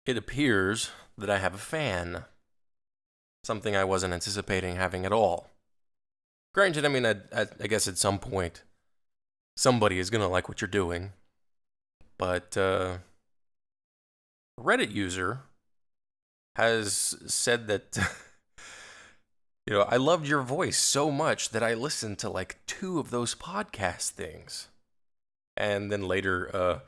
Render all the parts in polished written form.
It appears that I have a fan, something I wasn't anticipating having at all. Granted, I mean, I guess at some point, somebody is going to like what you're doing, but a Reddit user has said that, I loved your voice so much that I listened to like two of those podcast things. And then later,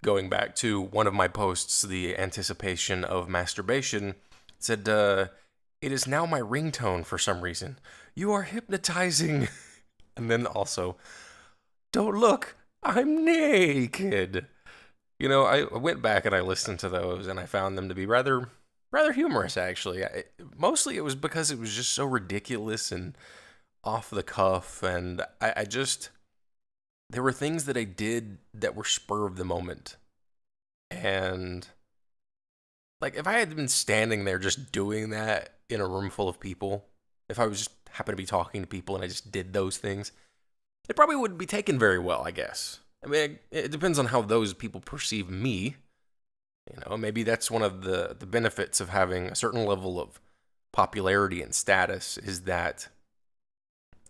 going back to one of my posts, the anticipation of masturbation, said, it is now my ringtone for some reason. You are hypnotizing. And then also, don't look, I'm naked. I went back and I listened to those and I found them to be rather humorous actually. Mostly it was because it was just so ridiculous and off the cuff, and I just there were things that I did that were spur of the moment. And like if I had been standing there just doing that in a room full of people, if I was just happened to be talking to people and I just did those things, it probably wouldn't be taken very well, I guess. I mean, it depends on how those people perceive me. Maybe that's one of the benefits of having a certain level of popularity and status is that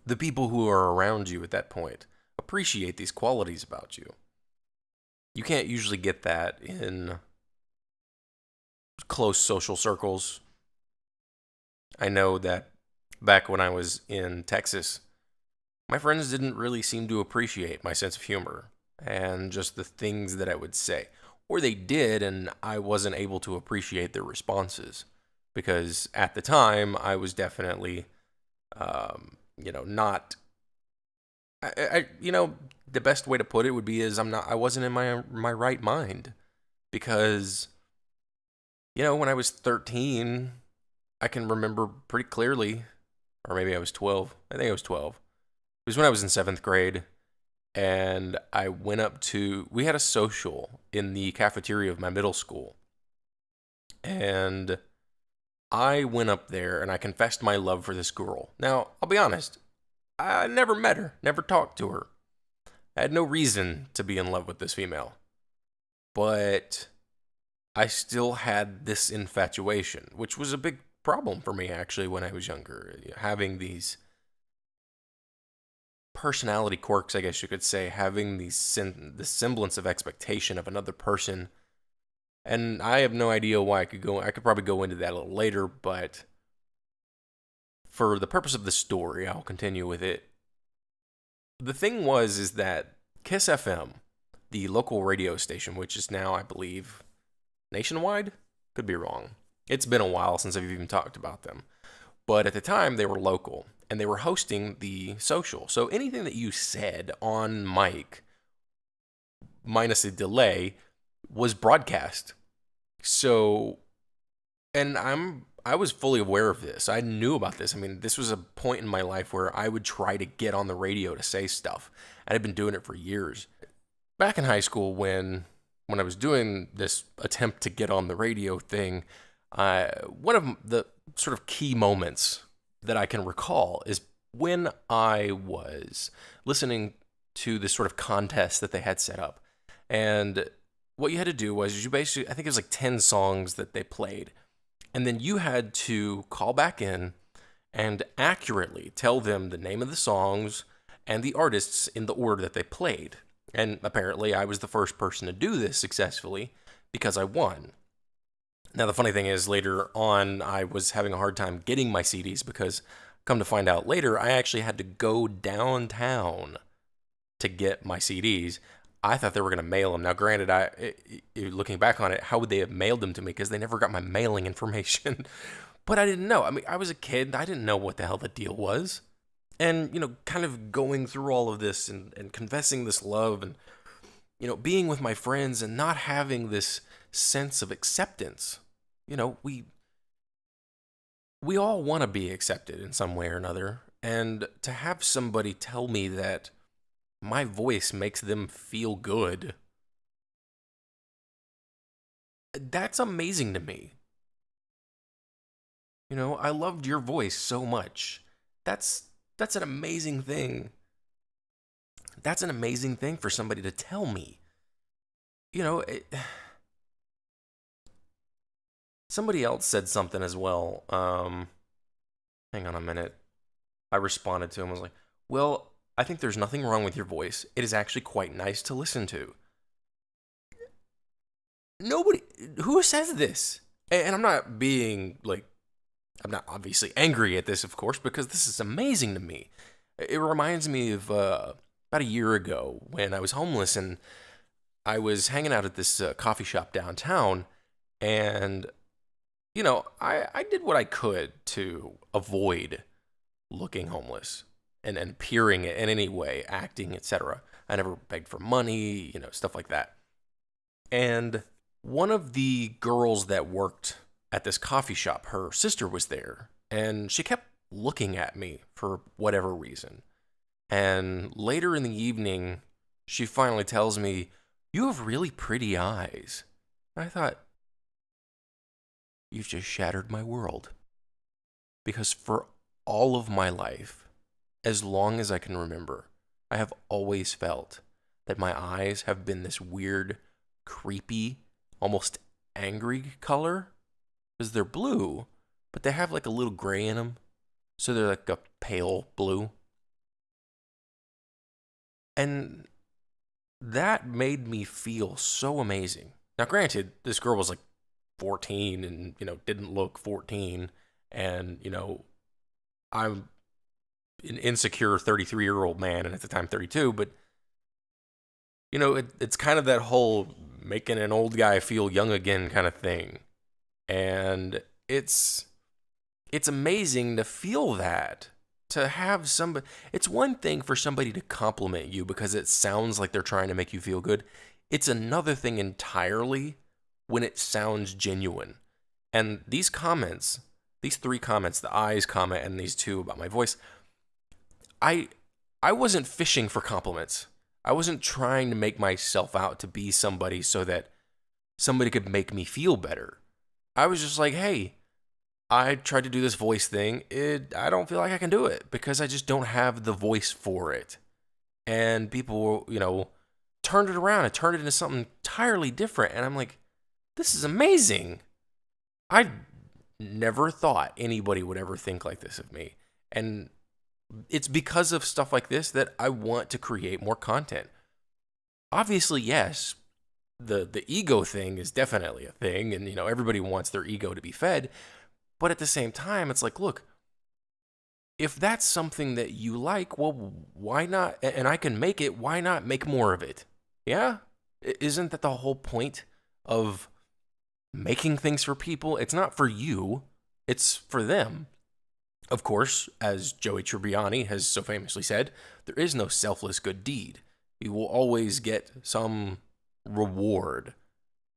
the people who are around you at that point appreciate these qualities about you. You can't usually get that in close social circles. I know that back when I was in Texas, my friends didn't really seem to appreciate my sense of humor and just the things that I would say. Or they did, and I wasn't able to appreciate their responses. Because at the time, I was definitely, not. The best way to put it would be is I wasn't in my right mind. Because, when I was 13, I can remember pretty clearly, or maybe I was 12. I think I was 12. It was when I was in seventh grade, and we had a social in the cafeteria of my middle school. And I went up there and I confessed my love for this girl. Now, I'll be honest, I never met her, never talked to her. I had no reason to be in love with this female. But I still had this infatuation, which was a big problem for me actually when I was younger. Having these personality quirks, I guess you could say, having the semblance of expectation of another person. And I have no idea why I could probably go into that a little later, but for the purpose of the story, I'll continue with it. The thing is that Kiss FM, the local radio station, which is now, I believe, nationwide? Could be wrong. It's been a while since I've even talked about them. But at the time, they were local, and they were hosting the social. So anything that you said on mic, minus a delay, was broadcast. So, and I was fully aware of this. I knew about this. I mean, this was a point in my life where I would try to get on the radio to say stuff. And I've been doing it for years. Back in high school, when I was doing this attempt to get on the radio thing, one of the sort of key moments that I can recall is when I was listening to this sort of contest that they had set up. And what you had to do was you basically, I think it was like 10 songs that they played. And then you had to call back in and accurately tell them the name of the songs and the artists in the order that they played. And apparently I was the first person to do this successfully because I won. Now, the funny thing is, later on, I was having a hard time getting my CDs because, come to find out later, I actually had to go downtown to get my CDs. I thought they were going to mail them. Now, granted, looking back on it, how would they have mailed them to me? Because they never got my mailing information. But I didn't know. I mean, I was a kid. I didn't know what the hell the deal was. And, kind of going through all of this and confessing this love and, being with my friends and not having this sense of acceptance. We all want to be accepted in some way or another. And to have somebody tell me that my voice makes them feel good, that's amazing to me. I loved your voice so much. That's an amazing thing. That's an amazing thing for somebody to tell me. It, somebody else said something as well. Hang on a minute. I responded to him. I was like, well, I think there's nothing wrong with your voice. It is actually quite nice to listen to. Nobody, who says this? And I'm not being like, I'm not obviously angry at this, of course, because this is amazing to me. It reminds me of about a year ago when I was homeless and I was hanging out at this coffee shop downtown, and I did what I could to avoid looking homeless and appearing in any way, acting, etc. I never begged for money, stuff like that. And one of the girls that worked at this coffee shop, her sister was there, and she kept looking at me for whatever reason. And later in the evening, she finally tells me, "You have really pretty eyes." And I thought, you've just shattered my world. Because for all of my life, as long as I can remember, I have always felt that my eyes have been this weird, creepy, almost angry color. Because they're blue, but they have like a little gray in them. So they're like a pale blue. And that made me feel so amazing. Now, granted, this girl was like 14 and, didn't look 14. And, I'm an insecure 33-year-old man, and at the time 32, but, it's kind of that whole making an old guy feel young again kind of thing. And it's amazing to feel that, to have somebody. It's one thing for somebody to compliment you because it sounds like they're trying to make you feel good. It's another thing entirely when it sounds genuine. And these comments, these 3 comments, the eyes comment and these 2 about my voice, I wasn't fishing for compliments. I wasn't trying to make myself out to be somebody so that somebody could make me feel better. I was just like, hey, I tried to do this voice thing. I don't feel like I can do it because I just don't have the voice for it. And people, turned it around and turned it into something entirely different. And I'm like, this is amazing. I never thought anybody would ever think like this of me. And it's because of stuff like this that I want to create more content. Obviously, yes, the ego thing is definitely a thing, and everybody wants their ego to be fed, but at the same time it's like, look, if that's something that you like, well, why not? And I can make it, why not make more of it? Yeah, isn't that the whole point of making things for people? It's not for you, it's for them. Of course, as Joey Tribbiani has so famously said, there is no selfless good deed. You will always get some reward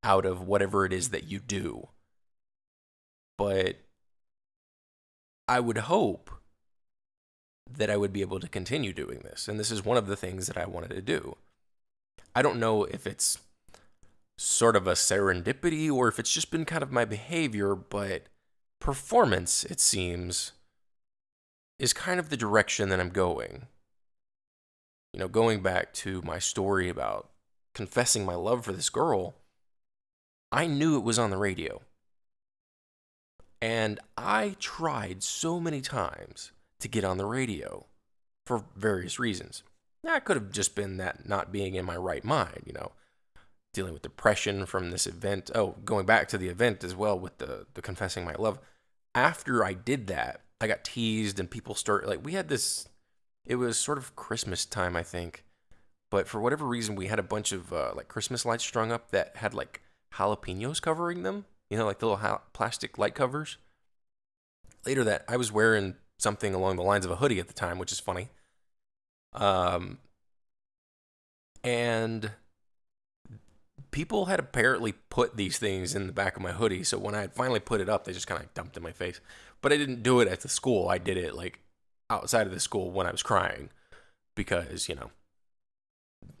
out of whatever it is that you do. But I would hope that I would be able to continue doing this. And this is one of the things that I wanted to do. I don't know if it's sort of a serendipity or if it's just been kind of my behavior, but performance, it seems, is kind of the direction that I'm going. Going back to my story about confessing my love for this girl, I knew it was on the radio. And I tried so many times to get on the radio for various reasons. That could have just been that not being in my right mind, dealing with depression from this event. Oh, going back to the event as well with the confessing my love. After I did that, I got teased and people started, we had this, it was sort of Christmas time, I think. But for whatever reason, we had a bunch of Christmas lights strung up that had jalapenos covering them. The little plastic light covers. Later that, I was wearing something along the lines of a hoodie at the time, which is funny. And people had apparently put these things in the back of my hoodie. So when I had finally put it up, they just kind of dumped in my face. But I didn't do it at the school. I did it outside of the school when I was crying. Because,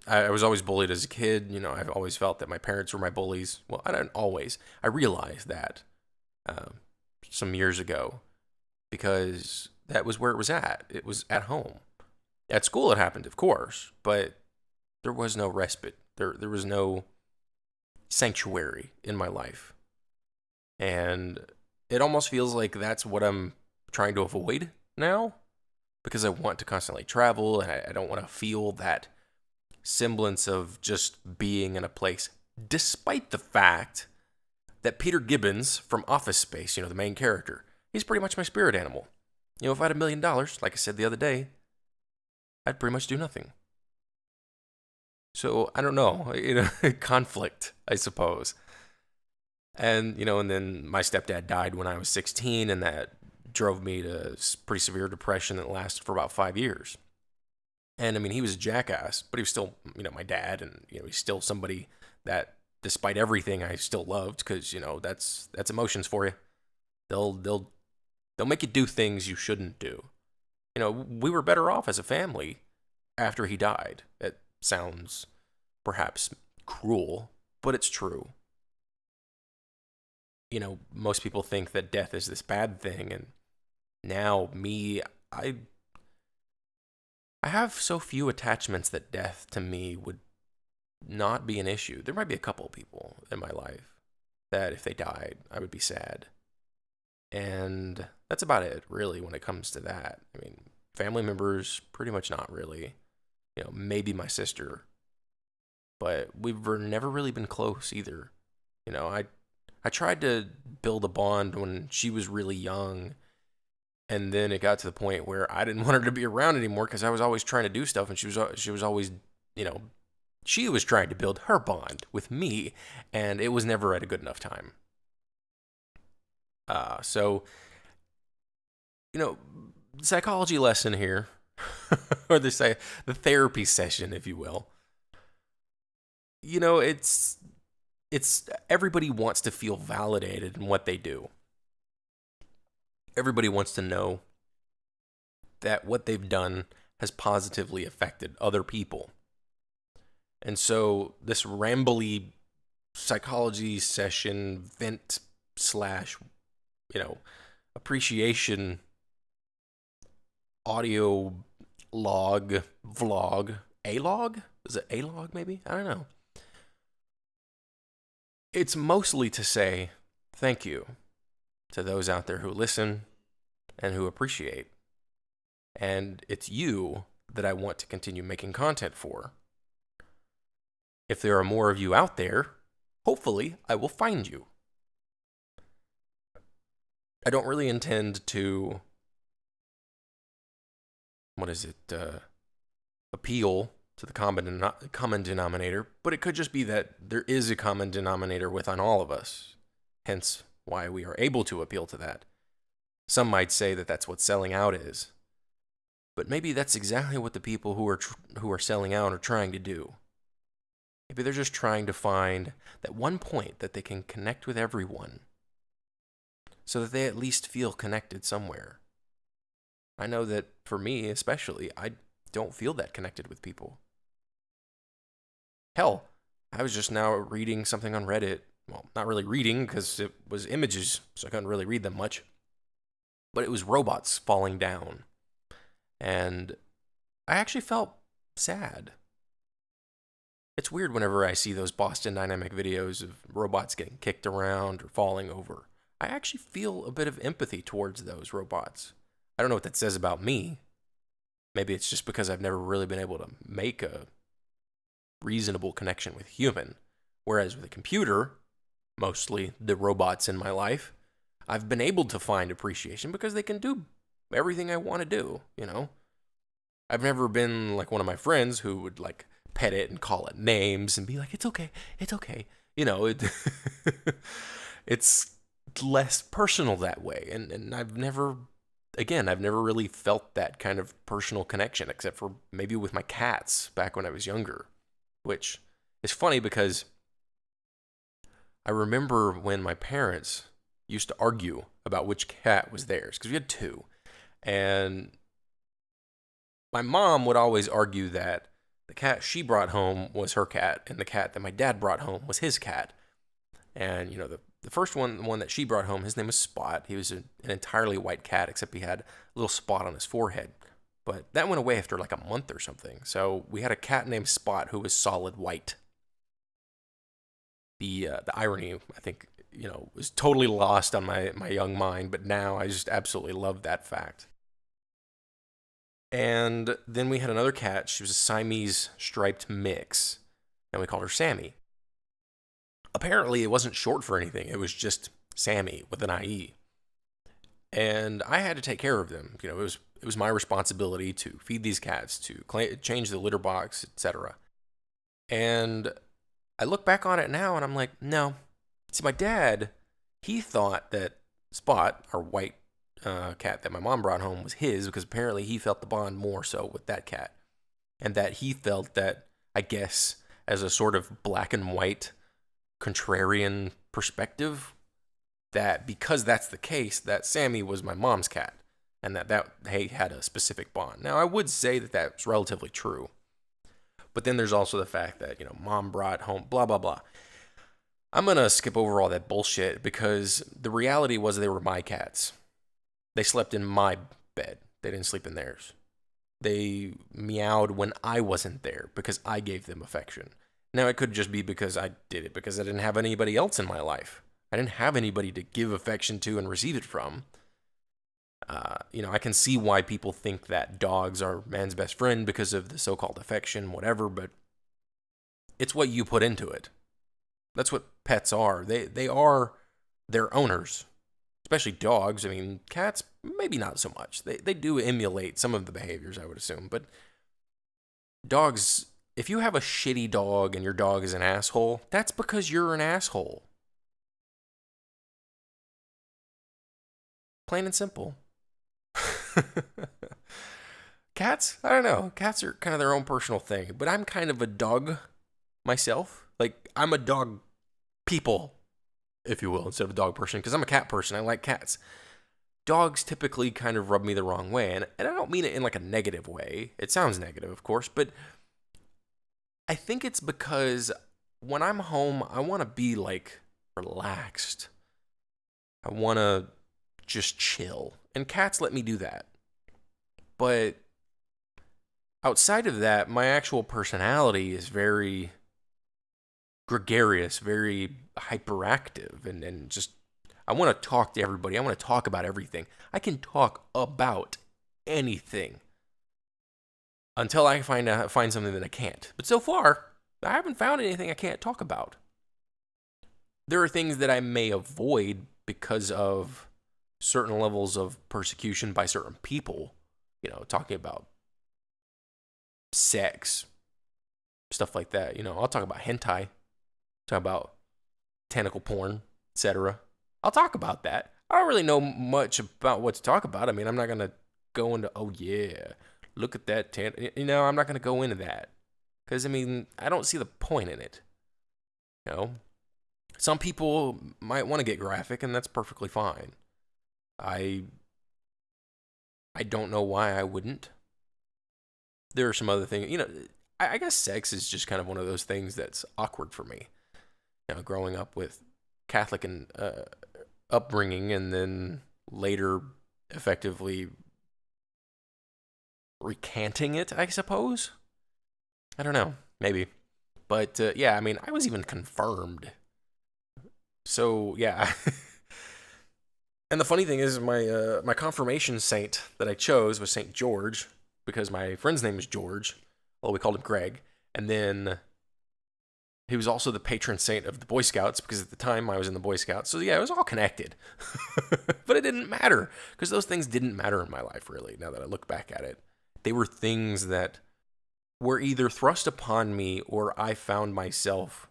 I was always bullied as a kid. I've always felt that my parents were my bullies. Well, I don't always. I realized that some years ago because that was where it was at. It was at home. At school it happened, of course, but there was no respite. There was no sanctuary in my life. And it almost feels like that's what I'm trying to avoid now, because I want to constantly travel and I don't want to feel that semblance of just being in a place, despite the fact that Peter Gibbons from Office Space, the main character, he's pretty much my spirit animal. If I had $1 million, like I said the other day, I'd pretty much do nothing. So I don't know, conflict, I suppose. And, and then my stepdad died when I was 16, and that drove me to pretty severe depression that lasted for about 5 years. And I mean, he was a jackass, but he was still, my dad, and, he's still somebody that, despite everything, I still loved, because, that's emotions for you. They'll make you do things you shouldn't do. We were better off as a family after he died. It sounds perhaps cruel, but it's true. Most people think that death is this bad thing, and now I have so few attachments that death to me would not be an issue. There might be a couple of people in my life that if they died, I would be sad. And that's about it, really, when it comes to that. I mean, family members, pretty much not really. Maybe my sister. But we've never really been close either. I tried to build a bond when she was really young, and then it got to the point where I didn't want her to be around anymore because I was always trying to do stuff, and she was always, she was trying to build her bond with me, and it was never at a good enough time. So, psychology lesson here, or the therapy session, if you will. It's everybody wants to feel validated in what they do. Everybody wants to know that what they've done has positively affected other people. And so this rambly psychology session, vent slash, appreciation audio log, vlog, A-log? Is it A-log maybe? I don't know. It's mostly to say thank you to those out there who listen and who appreciate. And it's you that I want to continue making content for. If there are more of you out there, hopefully I will find you. I don't really intend to, appeal to the common denominator, but it could just be that there is a common denominator within all of us, hence why we are able to appeal to that. Some might say that that's what selling out is, but maybe that's exactly what the people who are selling out are trying to do. Maybe they're just trying to find that one point that they can connect with everyone, so that they at least feel connected somewhere. I know that for me especially, I don't feel that connected with people. Hell, I was just now reading something on Reddit. Well, not really reading because it was images, so I couldn't really read them much. But it was robots falling down. And I actually felt sad. It's weird whenever I see those Boston Dynamic videos of robots getting kicked around or falling over. I actually feel a bit of empathy towards those robots. I don't know what that says about me. Maybe it's just because I've never really been able to make a reasonable connection with human. Whereas with a computer, mostly the robots in my life, I've been able to find appreciation because they can do everything I want to do, I've never been like one of my friends who would like pet it and call it names and be like, it's okay. It's less personal that way. And I've never really felt that kind of personal connection, except for maybe with my cats back when I was younger, which is funny because I remember when my parents used to argue about which cat was theirs, because we had two. And my mom would always argue that the cat she brought home was her cat, and the cat that my dad brought home was his cat. And, the first one, the one that she brought home, his name was Spot. He was an entirely white cat, except he had a little spot on his forehead. But that went away after like a month or something. So we had a cat named Spot who was solid white. The irony, I think, was totally lost on my young mind, but now I just absolutely love that fact. And then we had another cat. She was a Siamese striped mix, and we called her Sammy. Apparently, it wasn't short for anything. It was just Sammy with an IE. And I had to take care of them. It was my responsibility to feed these cats, to change the litter box, etc. And I look back on it now, and I'm like, no. See, my dad, he thought that Spot, our white cat that my mom brought home, was his because apparently he felt the bond more so with that cat, and that he felt that, I guess, as a sort of black and white contrarian perspective, that because that's the case, that Sammy was my mom's cat, and that they had a specific bond. Now, I would say that that's relatively true, but then there's also the fact that, mom brought home blah, blah, blah. I'm going to skip over all that bullshit because the reality was they were my cats. They slept in my bed. They didn't sleep in theirs. They meowed when I wasn't there because I gave them affection. Now, it could just be because I did it because I didn't have anybody else in my life. I didn't have anybody to give affection to and receive it from. I can see why people think that dogs are man's best friend because of the so-called affection, whatever, but it's what you put into it. That's what pets are. They are their owners, especially dogs. I mean, cats, maybe not so much. They do emulate some of the behaviors, I would assume, but dogs, if you have a shitty dog and your dog is an asshole, that's because you're an asshole. Plain and simple. Cats, I don't know. Cats are kind of their own personal thing, but I'm kind of a dog myself. Like, I'm a dog people, if you will, instead of a dog person, because I'm a cat person. I like cats. Dogs typically kind of rub me the wrong way, and I don't mean it in like a negative way. It sounds negative, of course, but I think it's because when I'm home, I want to be like relaxed. I want to just chill. And cats let me do that. But outside of that, my actual personality is very gregarious, very hyperactive, and just, I want to talk to everybody. I want to talk about everything. I can talk about anything until I find something that I can't. But so far, I haven't found anything I can't talk about. There are things that I may avoid because of certain levels of persecution by certain people, talking about sex, stuff like that. I'll talk about hentai, talk about tentacle porn, etc. I'll talk about that. I don't really know much about what to talk about. I mean, I'm not going to go into, oh yeah, look at that. I'm not going to go into that. Because, I mean, I don't see the point in it. Some people might want to get graphic, and that's perfectly fine. I don't know why I wouldn't. There are some other things, I guess sex is just kind of one of those things that's awkward for me. Growing up with Catholic and upbringing, and then later effectively recanting it, I suppose. I don't know, maybe. But yeah, I mean, I was even confirmed. So yeah. And the funny thing is, my confirmation saint that I chose was Saint George, because my friend's name is George, although we called him Greg. And then he was also the patron saint of the Boy Scouts, because at the time I was in the Boy Scouts. So yeah, it was all connected. But it didn't matter, because those things didn't matter in my life, really, now that I look back at it. They were things that were either thrust upon me or I found myself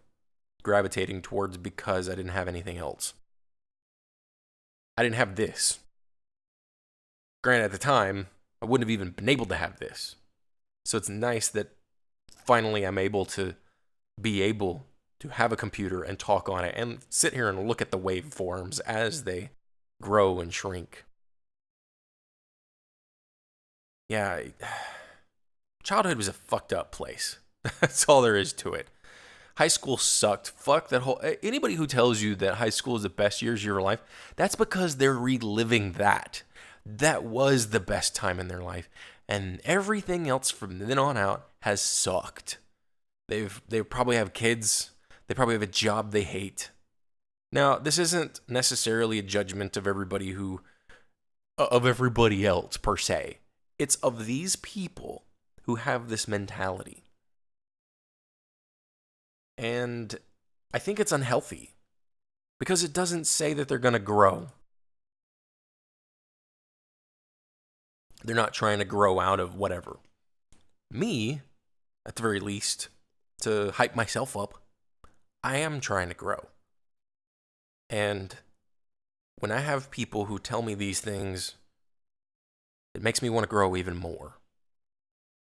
gravitating towards because I didn't have anything else. I didn't have this. Granted, at the time, I wouldn't have even been able to have this. So it's nice that finally I'm able to have a computer and talk on it and sit here and look at the waveforms as they grow and shrink. Yeah, childhood was a fucked up place. That's all there is to it. High school sucked. Fuck that whole... Anybody who tells you that high school is the best years of your life, that's because they're reliving that. That was the best time in their life. And everything else from then on out has sucked. They probably have kids. They probably have a job they hate. Now, this isn't necessarily a judgment of everybody else per se. It's of these people who have this mentality. And I think it's unhealthy because it doesn't say that they're going to grow. They're not trying to grow out of whatever. Me, at the very least, to hype myself up, I am trying to grow. And when I have people who tell me these things, it makes me want to grow even more.